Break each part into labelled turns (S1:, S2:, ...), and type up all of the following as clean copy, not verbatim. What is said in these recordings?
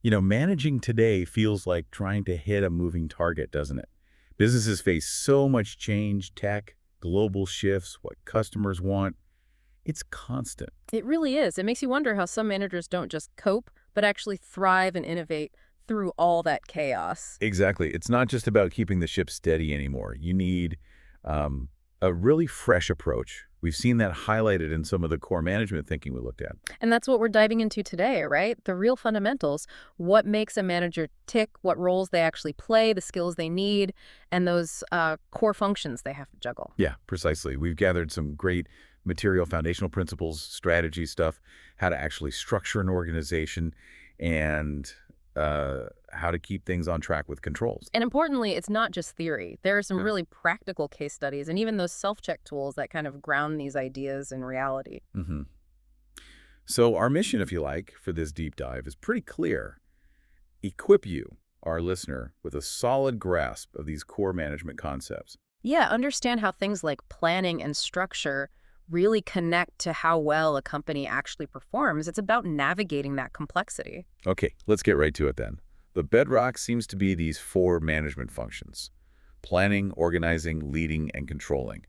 S1: Managing today feels like trying to hit a moving target, doesn't it? Businesses face so much change, tech, global shifts, what customers want. It's constant.
S2: It really is. It makes you wonder how some managers don't just cope, but actually thrive and innovate through all that chaos.
S1: Exactly. It's not just about keeping the ship steady anymore. You need um, a really fresh approach. We've seen that highlighted in some of the core management thinking we looked at.
S2: And that's what we're diving into today, right? The real fundamentals, what makes a manager tick, what roles they actually play, the skills they need, and those core functions they have to juggle.
S1: Yeah, precisely. We've gathered some great material foundational principles, strategy stuff, how to actually structure an organization, and how to keep things on track with controls.
S2: And importantly, it's not just theory. There are some really practical case studies and even those self-check tools that kind of ground these ideas in reality.
S1: hmm So our mission, if you like, for this deep dive is pretty clear. Equip you, our listener, with a solid grasp of these core management concepts.
S2: Yeah, understand how things like planning and structure really connect to how well a company actually performs. It's about navigating that complexity.
S1: Okay, let's get right to it then. The bedrock seems to be these four management functions: planning, organizing, leading, and controlling.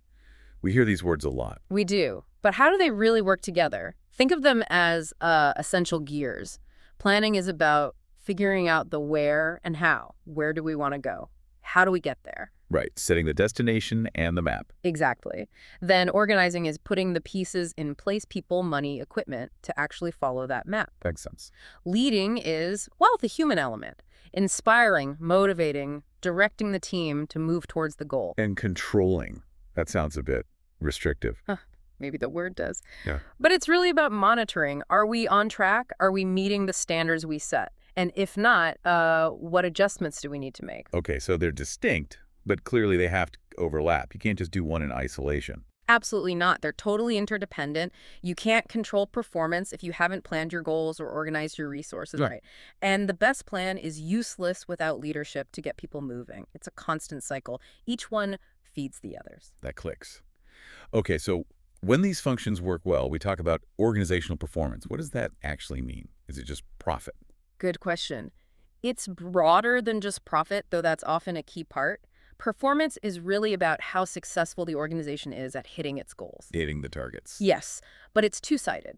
S1: We hear these words a lot.
S2: We do. But how do they really work together? Think of them as essential gears. Planning is about figuring out the where and how. Where do we want to go? How do we get there?
S1: Right, setting the destination and the map.
S2: Exactly. Then organizing is putting the pieces in place, people, money, equipment, to actually follow that map.
S1: Makes sense.
S2: Leading is, well, the human element. Inspiring, motivating, directing the team to move towards the goal.
S1: And controlling. That sounds a bit restrictive.
S2: Huh, maybe the word does.
S1: Yeah.
S2: But it's really about monitoring. Are we on track? Are we meeting the standards we set? And if not, what adjustments do we need to make?
S1: Okay, so they're distinct, but clearly they have to overlap. You can't just do one in isolation.
S2: Absolutely not. They're totally interdependent. You can't control performance if you haven't planned your goals or organized your resources right. And the best plan is useless without leadership to get people moving. It's a constant cycle. Each one feeds the others.
S1: That clicks. Okay, so when these functions work well, we talk about organizational performance. What does that actually mean? Is it just profit?
S2: Good question. It's broader than just profit, though that's often a key part. Performance is really about how successful the organization is at hitting its goals.
S1: Hitting the targets.
S2: Yes, but it's two-sided.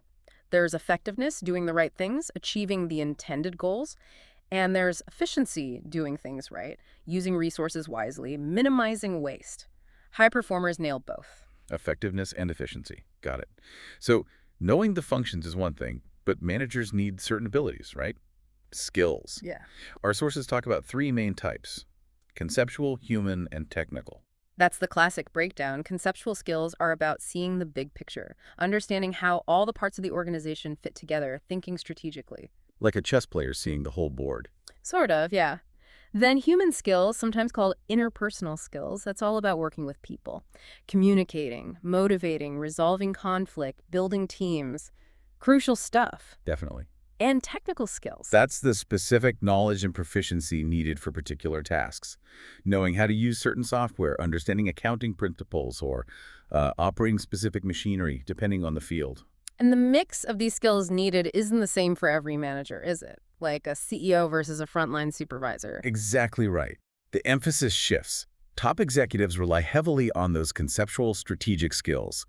S2: There's effectiveness, doing the right things, achieving the intended goals, and there's efficiency, doing things right, using resources wisely, minimizing waste. High performers nail both.
S1: Effectiveness and efficiency. Got it. So knowing the functions is one thing, but managers need certain abilities, right? Skills.
S2: Yeah.
S1: Our sources talk about three main types: conceptual, human, and technical.
S2: That's the classic breakdown. Conceptual skills are about seeing the big picture, understanding how all the parts of the organization fit together, thinking strategically.
S1: Like a chess player seeing the whole board.
S2: Sort of, yeah. Then human skills, sometimes called interpersonal skills, that's all about working with people. Communicating, motivating, resolving conflict, building teams. Crucial stuff.
S1: Definitely.
S2: And technical skills.
S1: That's the specific knowledge and proficiency needed for particular tasks. Knowing how to use certain software, understanding accounting principles, or operating specific machinery, depending on the field.
S2: And the mix of these skills needed isn't the same for every manager, is it? Like a CEO versus a frontline supervisor.
S1: Exactly right. The emphasis shifts. Top executives rely heavily on those conceptual strategic skills.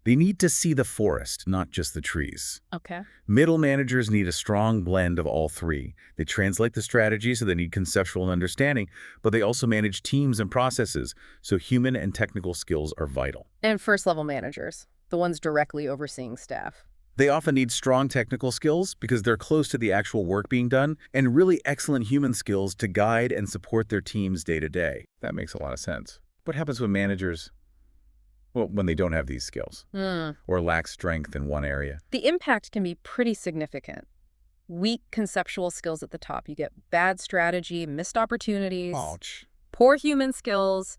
S1: They need to see the forest, not just the trees.
S2: Okay.
S1: Middle managers need a strong blend of all three. They translate the strategy, so they need conceptual understanding, but they also manage teams and processes, so human and technical skills are vital.
S2: And first-level managers, the ones directly overseeing staff.
S1: They often need strong technical skills because they're close to the actual work being done, and really excellent human skills to guide and support their teams day to day. That makes a lot of sense. What happens when managers, well, when they don't have these skills or lack strength in one area?
S2: The impact can be pretty significant. Weak conceptual skills at the top. You get bad strategy, missed opportunities,
S1: Ouch.
S2: poor human skills,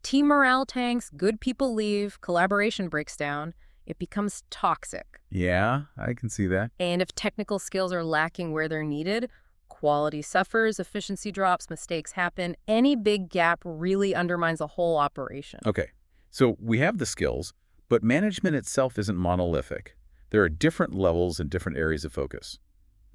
S2: team morale tanks, good people leave, collaboration breaks down. It becomes toxic.
S1: Yeah, I can see that.
S2: And if technical skills are lacking where they're needed, quality suffers, efficiency drops, mistakes happen. Any big gap really undermines the whole operation.
S1: Okay, so we have the skills, but management itself isn't monolithic. There are different levels and different areas of focus.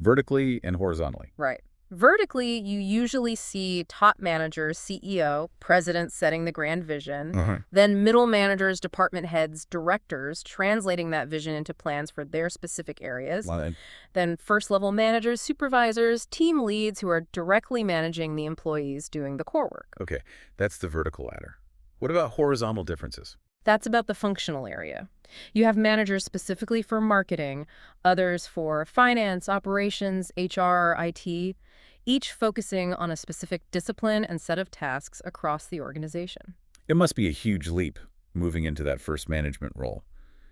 S1: vertically and horizontally.
S2: Right. Vertically, you usually see top managers, CEO, presidents setting the grand vision, then middle managers, department heads, directors translating that vision into plans for their specific areas,
S1: Line.
S2: then first-level managers, supervisors, team leads who are directly managing the employees doing the core work.
S1: Okay, that's the vertical ladder. What about horizontal differences?
S2: That's about the functional area. You have managers specifically for marketing, others for finance, operations, HR, IT, each focusing on a specific discipline and set of tasks across the organization.
S1: It must be a huge leap moving into that first management role.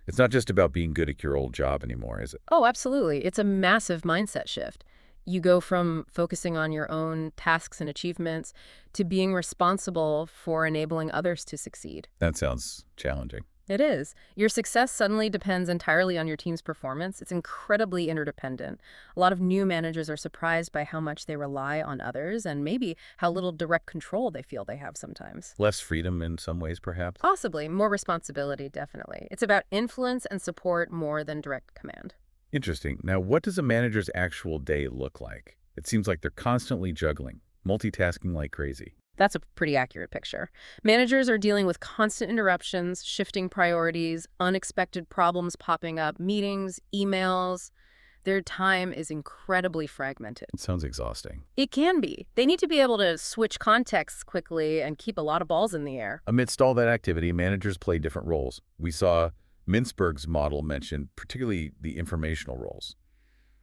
S1: It's not just about being good at your old job anymore, is it?
S2: Oh, absolutely. It's a massive mindset shift. You go from focusing on your own tasks and achievements to being responsible for enabling others to succeed.
S1: That sounds challenging.
S2: It is. Your success suddenly depends entirely on your team's performance. It's incredibly interdependent. A lot of new managers are surprised by how much they rely on others and maybe how little direct control they feel they have sometimes.
S1: Less freedom in some ways, perhaps?
S2: Possibly. More responsibility, definitely. It's about influence and support more than direct command.
S1: Interesting. Now, what does a manager's actual day look like? It seems like they're constantly juggling, multitasking like crazy.
S2: That's a pretty accurate picture. Managers are dealing with constant interruptions, shifting priorities, unexpected problems popping up, meetings, emails. Their time is incredibly fragmented.
S1: It sounds exhausting.
S2: It can be. They need to be able to switch contexts quickly and keep a lot of balls in the air.
S1: Amidst all that activity, managers play different roles. We saw Mintzberg's model mention particularly the informational roles.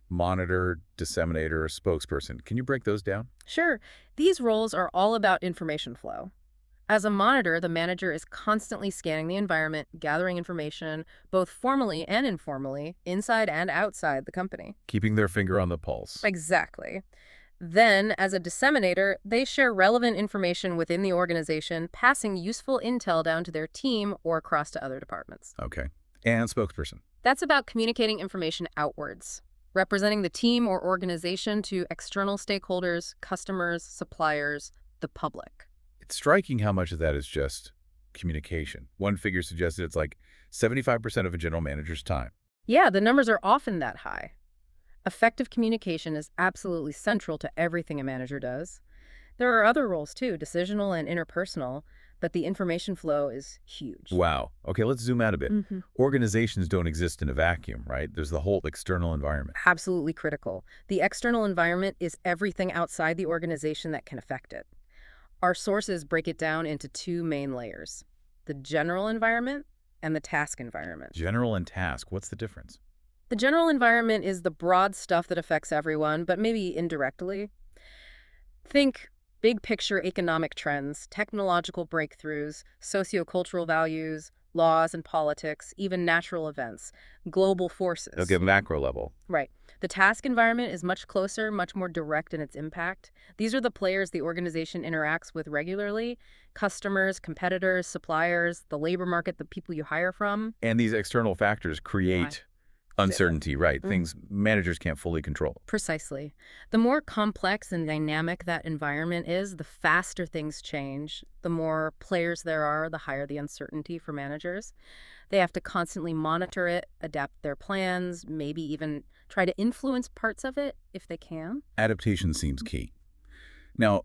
S1: Monitor, disseminator, spokesperson. Can you break those down?
S2: Sure, these roles are all about information flow. As a monitor, the manager is constantly scanning the environment, gathering information, both formally and informally, inside and outside the company.
S1: Keeping their finger on the pulse.
S2: Exactly. Then, as a disseminator, they share relevant information within the organization, passing useful intel down to their team or across to other departments.
S1: Okay. And spokesperson.
S2: That's about communicating information outwards, representing the team or organization to external stakeholders, customers, suppliers, the public.
S1: It's striking how much of that is just communication. One figure suggested it's like 75% of a general manager's time.
S2: Yeah, the numbers are often that high. Effective communication is absolutely central to everything a manager does. There are other roles too, decisional and interpersonal, but the information flow is huge.
S1: Wow. Okay, let's zoom out a bit. Organizations don't exist in a vacuum, right? There's the whole external environment.
S2: Absolutely critical. The external environment is everything outside the organization that can affect it. Our sources break it down into two main layers: the general environment and the task environment.
S1: General and task, what's the difference?
S2: The general environment is the broad stuff that affects everyone, but maybe indirectly. Think big picture economic trends, technological breakthroughs, sociocultural values, laws and politics, even natural events, global forces.
S1: Okay, macro level.
S2: Right. The task environment is much closer, much more direct in its impact. These are the players the organization interacts with regularly: customers, competitors, suppliers, the labor market, the people you hire from.
S1: And these external factors create uncertainty, right? Things managers can't fully control.
S2: Precisely. The more complex and dynamic that environment is, the faster things change. The more players there are, the higher the uncertainty for managers. They have to constantly monitor it, adapt their plans, maybe even try to influence parts of it if they can.
S1: Adaptation seems key. Now,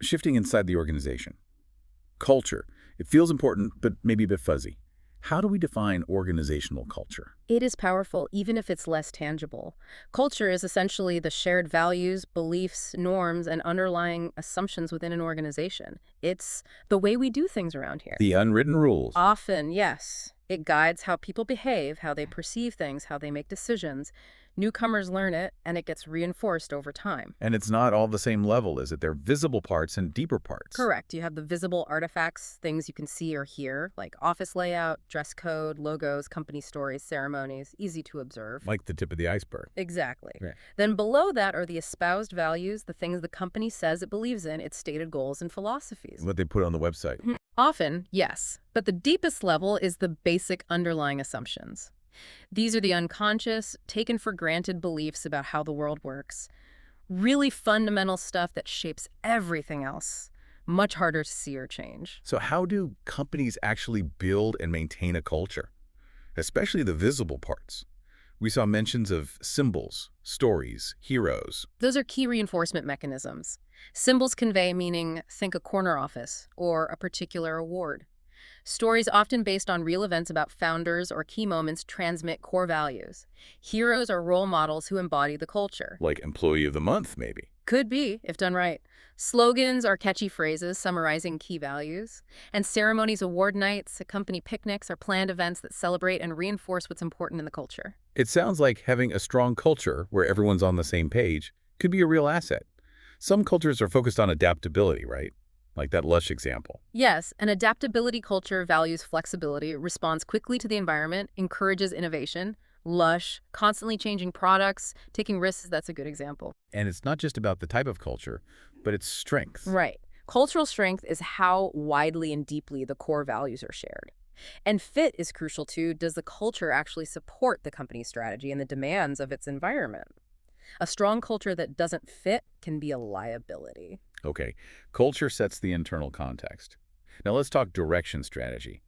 S1: shifting inside the organization. Culture. It feels important, but maybe a bit fuzzy. How do we define organizational culture?
S2: It is powerful, even if it's less tangible. Culture is essentially the shared values, beliefs, norms, and underlying assumptions within an organization. It's the way we do things around here.
S1: The unwritten rules.
S2: Often, yes. It guides how people behave, how they perceive things, how they make decisions. Newcomers learn it, and it gets reinforced over time.
S1: And it's not all the same level, is it? There are visible parts and deeper parts.
S2: Correct. You have the visible artifacts, things you can see or hear, like office layout, dress code, logos, company stories, ceremonies, easy to observe.
S1: Like the tip of the iceberg.
S2: Exactly.
S1: Right.
S2: Then below that are the espoused values, the things the company says it believes in, its stated goals and philosophies.
S1: What they put on the website.
S2: Often, yes. But the deepest level is the basic underlying assumptions. These are the unconscious, taken for granted beliefs about how the world works. Really fundamental stuff that shapes everything else. Much harder to see or change.
S1: So how do companies actually build and maintain a culture? Especially the visible parts. We saw mentions of symbols, stories, heroes.
S2: Those are key reinforcement mechanisms. Symbols convey meaning, think a corner office, or a particular award. Stories often based on real events about founders or key moments transmit core values. Heroes are role models who embody the culture.
S1: Like Employee of the Month, maybe.
S2: Could be, if done right. Slogans are catchy phrases summarizing key values. And ceremonies, award nights, company picnics are planned events that celebrate and reinforce what's important in the culture.
S1: It sounds like having a strong culture where everyone's on the same page could be a real asset. Some cultures are focused on adaptability, right? Like that Lush example.
S2: Yes, an adaptability culture values flexibility, responds quickly to the environment, encourages innovation. Lush, constantly changing products, taking risks, that's a good example.
S1: And it's not just about the type of culture, but its strength.
S2: Right. Cultural strength is how widely and deeply the core values are shared. And fit is crucial too. Does the culture actually support the company's strategy and the demands of its environment? A strong culture that doesn't fit can be a liability.
S1: Okay, culture sets the internal context. Now let's talk direction strategy.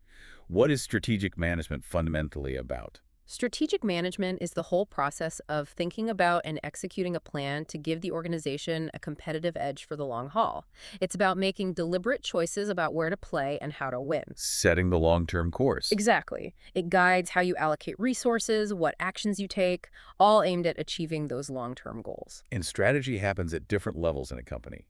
S1: What is strategic management fundamentally about?
S2: Strategic management is the whole process of thinking about and executing a plan to give the organization a competitive edge for the long haul. It's about making deliberate choices about where to play and how to win.
S1: Setting the long-term course.
S2: Exactly. It guides how you allocate resources, what actions you take, all aimed at achieving those long-term goals.
S1: And strategy happens at different levels in a company.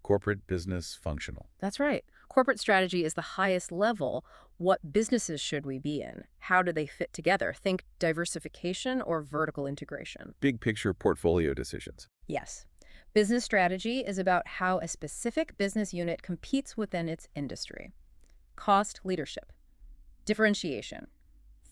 S1: Corporate, business, functional.
S2: That's right. Corporate strategy is the highest level. What businesses should we be in? How do they fit together? Think diversification or vertical integration.
S1: Big picture portfolio decisions.
S2: Yes. Business strategy is about how a specific business unit competes within its industry. Cost leadership. Differentiation.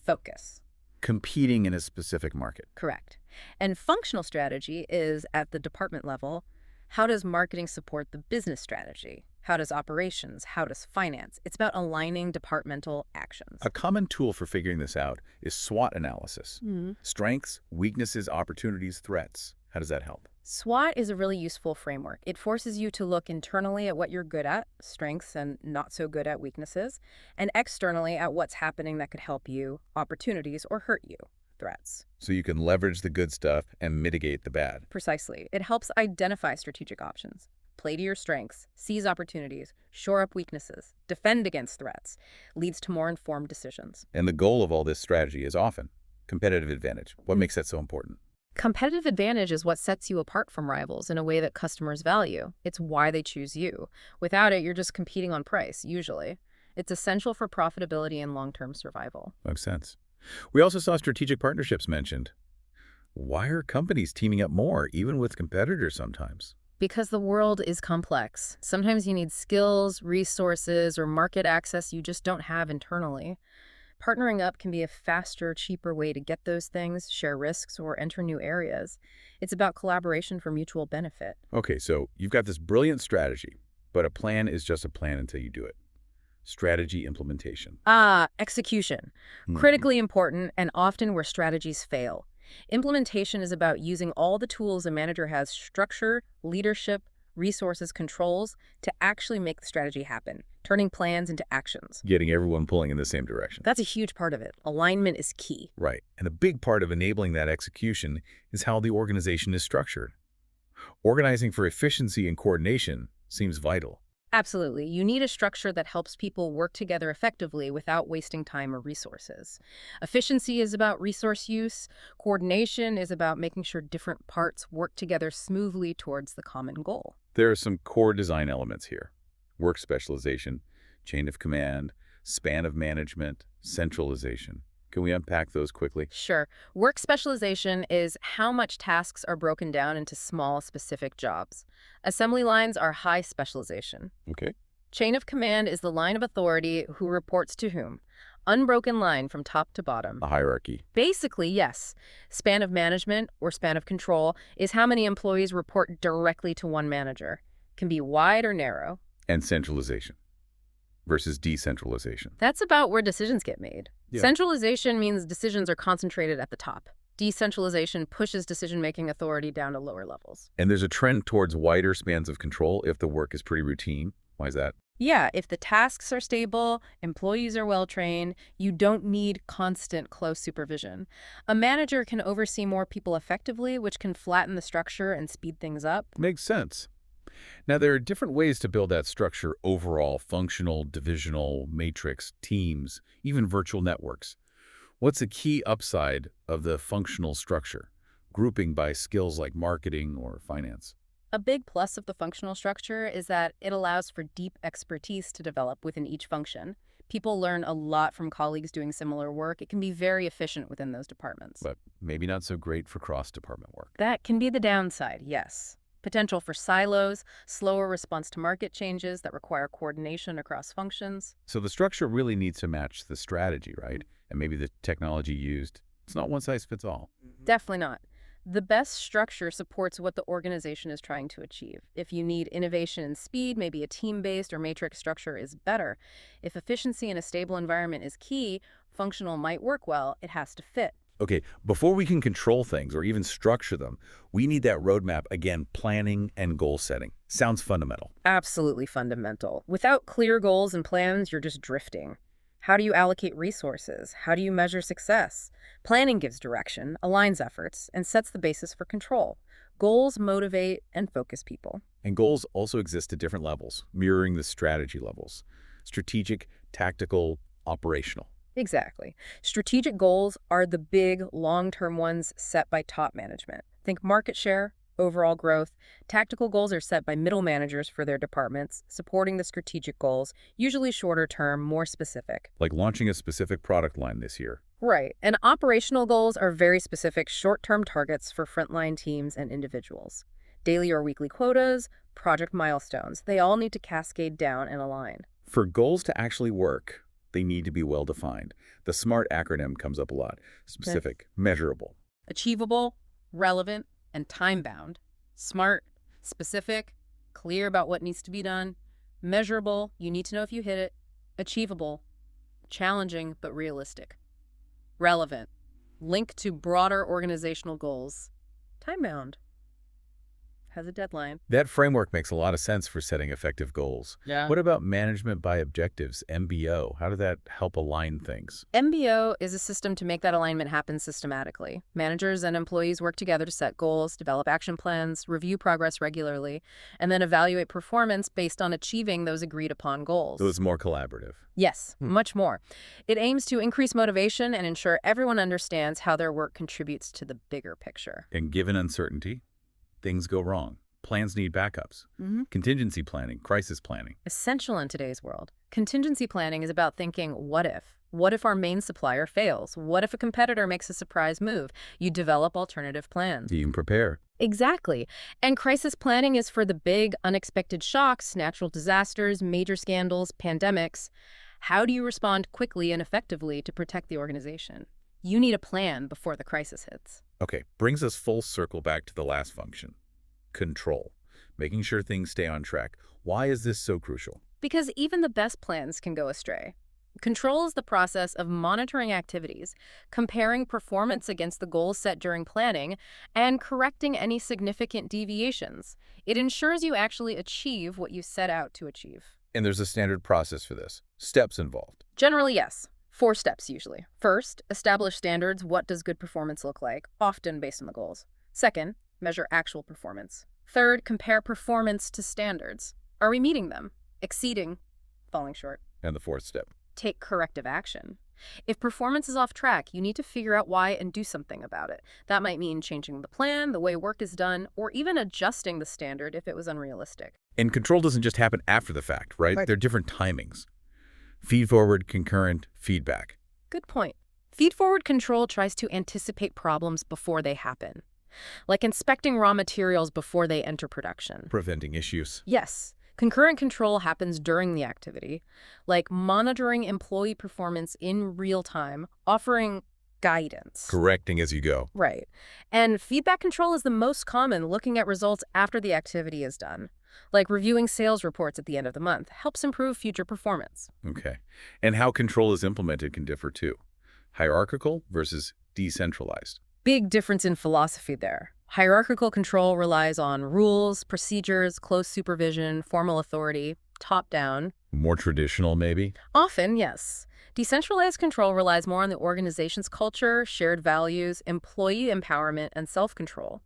S2: Focus.
S1: Competing in a specific market.
S2: Correct. And functional strategy is at the department level. How does marketing support the business strategy? How does operations? How does finance? It's about aligning departmental actions.
S1: A common tool for figuring this out is SWOT analysis. Strengths, weaknesses, opportunities, threats. How does that help?
S2: SWOT is a really useful framework. It forces you to look internally at what you're good at, strengths, and not so good at weaknesses, and externally at what's happening that could help you, opportunities, or hurt you, threats.
S1: So you can leverage the good stuff and mitigate the bad.
S2: Precisely. It helps identify strategic options. Play to your strengths, seize opportunities, shore up weaknesses, defend against threats, leads to more informed decisions.
S1: And the goal of all this strategy is often competitive advantage. What makes that so important?
S2: Competitive advantage is what sets you apart from rivals in a way that customers value. It's why they choose you. Without it, you're just competing on price, usually. It's essential for profitability and long-term survival.
S1: Makes sense. We also saw strategic partnerships mentioned. Why are companies teaming up more, even with competitors sometimes?
S2: Because the world is complex. Sometimes you need skills, resources, or market access you just don't have internally. Partnering up can be a faster, cheaper way to get those things, share risks, or enter new areas. It's about collaboration for mutual benefit.
S1: Okay, so you've got this brilliant strategy, but a plan is just a plan until you do it. Strategy implementation.
S2: Execution. Critically important and often where strategies fail. Implementation is about using all the tools a manager has, structure, leadership, resources, controls, to actually make the strategy happen, turning plans into actions.
S1: Getting everyone pulling in the same direction.
S2: That's a huge part of it. Alignment is key.
S1: Right. And a big part of enabling that execution is how the organization is structured. Organizing for efficiency and coordination seems vital.
S2: Absolutely. You need a structure that helps people work together effectively without wasting time or resources. Efficiency is about resource use. Coordination is about making sure different parts work together smoothly towards the common goal.
S1: There are some core design elements here. Work specialization, chain of command, span of management, centralization. Can we unpack those quickly?
S2: Sure. Work specialization is how much tasks are broken down into small, specific jobs. Assembly lines are high specialization.
S1: Okay.
S2: Chain of command is the line of authority who reports to whom. Unbroken line from top to bottom.
S1: A hierarchy.
S2: Basically, yes. Span of management, or span of control, is how many employees report directly to one manager. Can be wide or narrow.
S1: And centralization versus decentralization.
S2: That's about where decisions get made.
S1: Yeah.
S2: Centralization means decisions are concentrated at the top. Decentralization pushes decision-making authority down to lower levels.
S1: And there's a trend towards wider spans of control if the work is pretty routine. Why is that?
S2: Yeah, if the tasks are stable, employees are well trained, you don't need constant close supervision. A manager can oversee more people effectively, which can flatten the structure and speed things up.
S1: Makes sense. Now, there are different ways to build that structure overall: functional, divisional, matrix, teams, even virtual networks. What's a key upside of the functional structure? Grouping by skills like marketing or finance.
S2: A big plus of the functional structure is that it allows for deep expertise to develop within each function. People learn a lot from colleagues doing similar work. It can be very efficient within those departments.
S1: But maybe not so great for cross-department work.
S2: That can be the downside, yes. Potential for silos, slower response to market changes that require coordination across functions.
S1: So the structure really needs to match the strategy, right? And maybe the technology used. It's not one size fits all.
S2: Definitely not. The best structure supports what the organization is trying to achieve. If you need innovation and speed, maybe a team-based or matrix structure is better. If efficiency in a stable environment is key, functional might work well. It has to fit.
S1: Okay, before we can control things or even structure them, we need that roadmap, again, planning and goal setting. Sounds fundamental.
S2: Absolutely fundamental. Without clear goals and plans, you're just drifting. How do you allocate resources? How do you measure success? Planning gives direction, aligns efforts, and sets the basis for control. Goals motivate and focus people.
S1: And goals also exist at different levels, mirroring the strategy levels: strategic, tactical, operational.
S2: Exactly. Strategic goals are the big, long-term ones set by top management. Think market share, overall growth. Tactical goals are set by middle managers for their departments, supporting the strategic goals, usually shorter term, more specific.
S1: Like launching a specific product line this year.
S2: Right. And operational goals are very specific, short-term targets for frontline teams and individuals. Daily or weekly quotas, project milestones, they all need to cascade down and align.
S1: For goals to actually work, they need to be well defined. The SMART acronym comes up a lot: specific, measurable.
S2: Achievable, relevant, and time-bound. SMART, specific, clear about what needs to be done. Measurable, you need to know if you hit it. Achievable, challenging but realistic. Relevant, linked to broader organizational goals. Time-bound, has a deadline.
S1: That framework makes a lot of sense for setting effective goals.
S2: Yeah.
S1: What about management by objectives, MBO? How does that help align things?
S2: MBO is a system to make that alignment happen systematically. Managers and employees work together to set goals, develop action plans, review progress regularly, and then evaluate performance based on achieving those agreed-upon goals.
S1: So it's more collaborative.
S2: Yes, much more. It aims to increase motivation and ensure everyone understands how their work contributes to the bigger picture.
S1: And given uncertainty, things go wrong. Plans need backups. Contingency planning, crisis planning.
S2: Essential in today's world. Contingency planning is about thinking, what if? What if our main supplier fails? What if a competitor makes a surprise move? You develop alternative plans.
S1: You can prepare.
S2: Exactly. And crisis planning is for the big, unexpected shocks, natural disasters, major scandals, pandemics. How do you respond quickly and effectively to protect the organization? You need a plan before the crisis hits.
S1: Okay, brings us full circle back to the last function: control, making sure things stay on track. Why is this so crucial?
S2: Because even the best plans can go astray. Control is the process of monitoring activities, comparing performance against the goals set during planning, and correcting any significant deviations. It ensures you actually achieve what you set out to achieve.
S1: And there's a standard process for this. Steps involved.
S2: Generally, yes. 4 steps usually. First, establish standards. What does good performance look like? Often based on the goals. Second, measure actual performance. Third, compare performance to standards. Are we meeting them? Exceeding? Falling short?
S1: And the fourth step.
S2: Take corrective action. If performance is off track, you need to figure out why and do something about it. That might mean changing the plan, the way work is done, or even adjusting the standard if it was unrealistic.
S1: And control doesn't just happen after the fact, right? There are different timings. Feed-forward, concurrent, feedback.
S2: Good point. Feed-forward control tries to anticipate problems before they happen, like inspecting raw materials before they enter production.
S1: Preventing issues.
S2: Yes. Concurrent control happens during the activity, like monitoring employee performance in real time, offering guidance.
S1: Correcting as you go.
S2: Right. And feedback control is the most common, looking at results after the activity is done. Like reviewing sales reports at the end of the month, helps improve future performance.
S1: Okay. And how control is implemented can differ too. Hierarchical versus decentralized.
S2: Big difference in philosophy there. Hierarchical control relies on rules, procedures, close supervision, formal authority, top-down.
S1: More traditional, maybe?
S2: Often, yes. Decentralized control relies more on the organization's culture, shared values, employee empowerment, and self-control.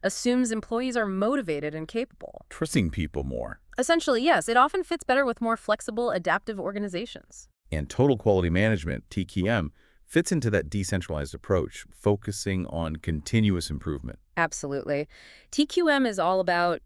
S2: Assumes employees are motivated and capable.
S1: Trusting people more.
S2: Essentially, yes, it often fits better with more flexible, adaptive organizations.
S1: And total quality management, TQM, fits into that decentralized approach, focusing on continuous improvement.
S2: Absolutely. TQM is all about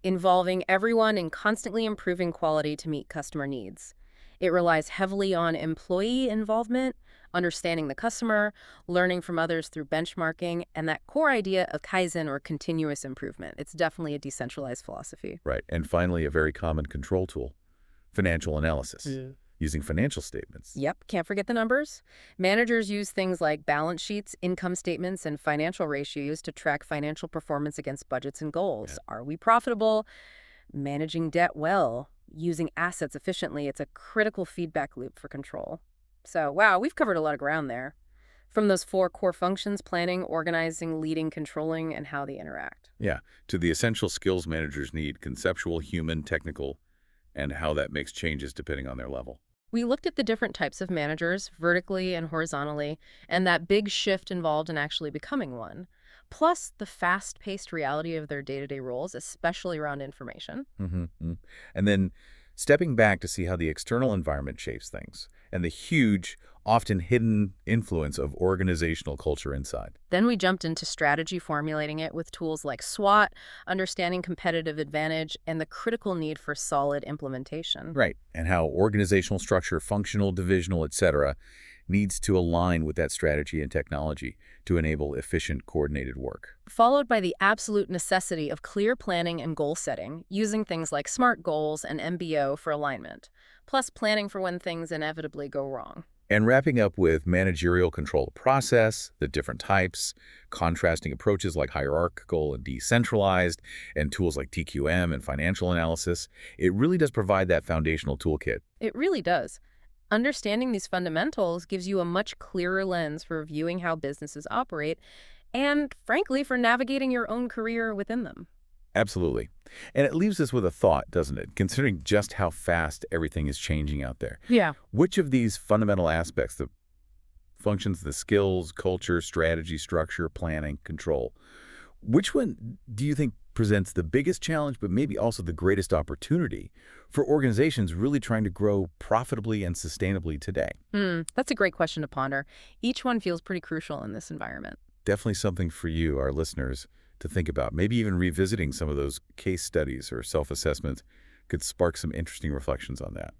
S2: involving everyone in constantly improving quality to meet customer needs. It relies heavily on employee involvement, understanding the customer, learning from others through benchmarking, and that core idea of Kaizen or continuous improvement. It's definitely a decentralized philosophy.
S1: Right. And finally, a very common control tool, financial analysis, using financial statements.
S2: Yep, can't forget the numbers. Managers use things like balance sheets, income statements, and financial ratios to track financial performance against budgets and goals. Are we profitable? Managing debt well? Using assets efficiently? It's a critical feedback loop for control. So, wow, we've covered a lot of ground there. From those four core functions: planning, organizing, leading, controlling, and how they interact.
S1: Yeah, to the essential skills managers need, conceptual, human, technical, and how that makes changes depending on their level.
S2: We looked at the different types of managers, vertically and horizontally, and that big shift involved in actually becoming one. Plus, the fast-paced reality of their day-to-day roles, especially around information.
S1: And then stepping back to see how the external environment shapes things and the huge, often hidden influence of organizational culture inside.
S2: Then we jumped into strategy, formulating it with tools like SWOT, understanding competitive advantage, and the critical need for solid implementation.
S1: Right. And how organizational structure, functional, divisional, etc., needs to align with that strategy and technology to enable efficient, coordinated work.
S2: Followed by the absolute necessity of clear planning and goal setting, using things like SMART goals and MBO for alignment, plus planning for when things inevitably go wrong.
S1: And wrapping up with managerial control of process, the different types, contrasting approaches like hierarchical and decentralized, and tools like TQM and financial analysis, it really does provide that foundational toolkit.
S2: It really does. Understanding these fundamentals gives you a much clearer lens for viewing how businesses operate and, frankly, for navigating your own career within them.
S1: Absolutely. And it leaves us with a thought, doesn't it? Considering just how fast everything is changing out there.
S2: Yeah.
S1: Which of these fundamental aspects, the functions, the skills, culture, strategy, structure, planning, control, which one do you think presents the biggest challenge, but maybe also the greatest opportunity for organizations really trying to grow profitably and sustainably today?
S2: That's a great question to ponder. Each one feels pretty crucial in this environment.
S1: Definitely something for you, our listeners, to think about. Maybe even revisiting some of those case studies or self-assessments could spark some interesting reflections on that.